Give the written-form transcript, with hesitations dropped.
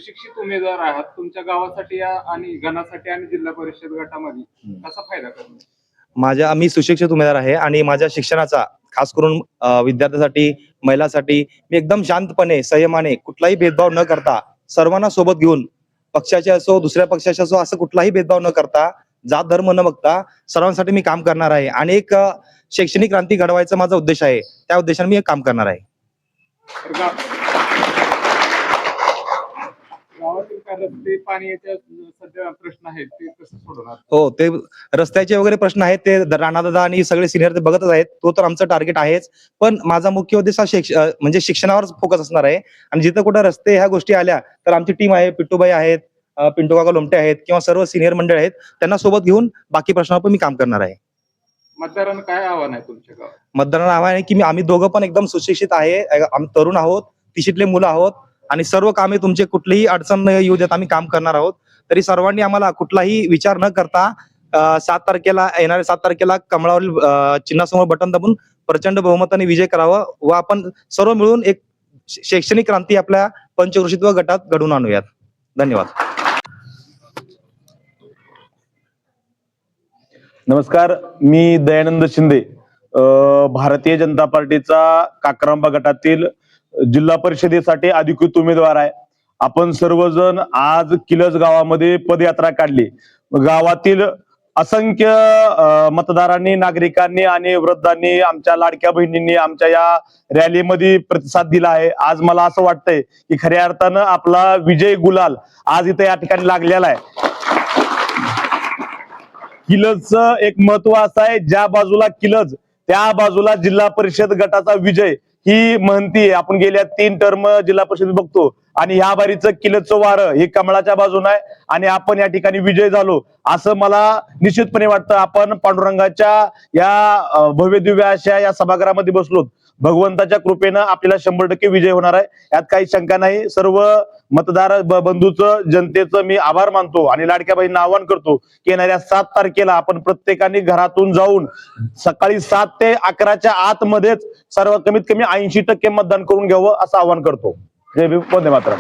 सुशिक्षित उमेदवार आहात, तुमच्या गावासाठी आणि गणासाठी आणि जिल्हा परिषद गटामध्ये कसा फायदा करणार? मी सुशिक्षित उमेदवार आहे आणि माझ्या शिक्षणाचा खास करून विद्यार्थ्यांसाठी, महिलांसाठी मी एकदम शांतपणे, संयमाने, कुठलाही भेदभाव न करता सर्वांना सोबत घेऊन पक्षाचे असो, दुसऱ्या पक्षाचे असो, असं कुठलाही भेदभाव न करता, जात धर्म न बघता सर्वांसाठी मी काम करणार आहे आणि एक शैक्षणिक क्रांती घडवायचा माझा उद्देश आहे. त्या उद्देशाने मी काम करणार आहे. गावातील रस्ते, पाण्याचे सध्या प्रश्न आहेत ते कसं सोडवणार? हो, ते रस्त्याचे वगैरे प्रश्न आहेत ते राणादादा आणि सगळे सिनियर ते बघतच आहेत. तो तर आमचं टार्गेट आहेच. पण माझा मुख्य उद्देश हा म्हणजे शिक्षणावर फोकस असणार आहे आणि जिथं कुठं रस्ते ह्या गोष्टी आल्या तर आमची टीम आहे, पिट्टूबाई आहेत, पिंटू काका लोमटे आहेत किंवा सर्व सिनियर मंडळ आहेत, त्यांना सोबत घेऊन बाकी प्रश्नावर पण मी काम करणार आहे. मतदारांना काय आव्हान आहे तुमच्या गावात? मतदारांना आव्हान आहे की आम्ही दोघं पण एकदम सुशिक्षित आहे, आम्ही तरुण आहोत, तिशीतले मुलं आहोत आणि सर्व कामे तुमचे कुठलीही अडचण न येऊ देत आम्ही काम करणार आहोत. तरी सर्वांनी आम्हाला कुठलाही विचार न करता 7 तारखेला कमळावरील चिन्हासमोर बटन दाबून प्रचंड बहुमताने विजय करावा व आपण सर्व मिळून एक शैक्षणिक क्रांती आपल्या पंचक्रोशीत्व गटात घडवून आणूयात. धन्यवाद. नमस्कार, मी दयानंद शिंदे, भारतीय जनता पार्टीचा काक्रंबा गटातील जिल्हा परिषदेसाठी अधिकृत उमेदवार आहे. आपण सर्वजण आज किलज गावामध्ये पदयात्रा काढली. गावातील असंख्य मतदारांनी, नागरिकांनी आणि वृद्धांनी, आमच्या लाडक्या बहिणींनी आमच्या या रॅलीमध्ये प्रतिसाद दिला आहे. आज मला असं वाटतंय की खऱ्या अर्थानं आपला विजय गुलाल आज इथे या ठिकाणी लागलेला आहे. किलजचं एक महत्व असं आहे, ज्या बाजूला किलज त्या बाजूला जिल्हा परिषद गटाचा विजय ही म्हणती. आपण गेल्या 3 टर्म जिल्हा परिषद बघतो आणि ह्या बारीचं किलजचं वारं हे कमळाच्या बाजून आहे आणि आपण या ठिकाणी विजय झालो असं मला निश्चितपणे वाटतं. आपण पांडुरंगाच्या या भव्य दिव्य अशा या सभागृहामध्ये बसलो, भगवंताच्या कृपेनं आपल्याला 100% विजय होणार आहे, यात काही शंका नाही. सर्व मतदार बंधूचं, जनतेचं मी आभार मानतो आणि लाडक्या बहिणींना आवाहन करतो की येणाऱ्या 7 तारखेला आपण प्रत्येकाने घरातून जाऊन सकाळी 7 ते 11च्या आतमध्येच सर्व कमीत कमी 80% मतदान करून घ्यावं असं आवाहन करतो. जय भीम, वंदे मातरम.